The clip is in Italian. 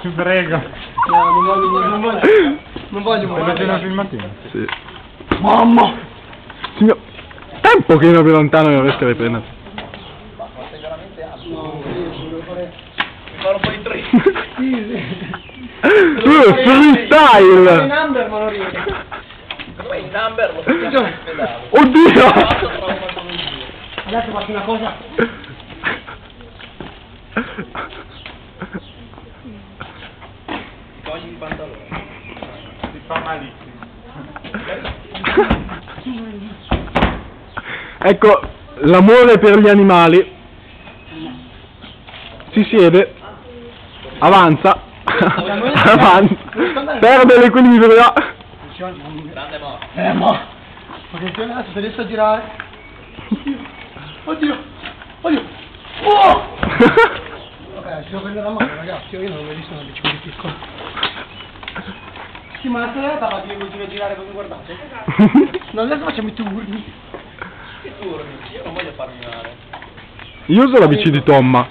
Ti prego. Non voglio Stai facendo una filmatina? Sì. Mamma! Signor... Tempo che ero più lontano e non riesco a riprendere. Ma sei veramente alto. No, io volevo fare un po' di trick. Freestyle! In number ma non riesco. Secondo me in number lo facciamo in pedale. Oddio! Adesso faccio una cosa. Togli il pantalone. Si fa malissimo. Ecco, l'amore per gli animali. Si siede, avanza, avanza, perde l'equilibrio. Grande morte. Ma attenzione adesso se riesco a girare. Oddio. Oddio. Oh! Ok, ci devo prendere la mano ragazzi, io non ho mai visto una bici così piccola. Sì, ma la serata fa che continua a girare come guardate. No, adesso facciamo i turni. Che turni? Io non voglio farmi male. Io uso la bici di Tomma.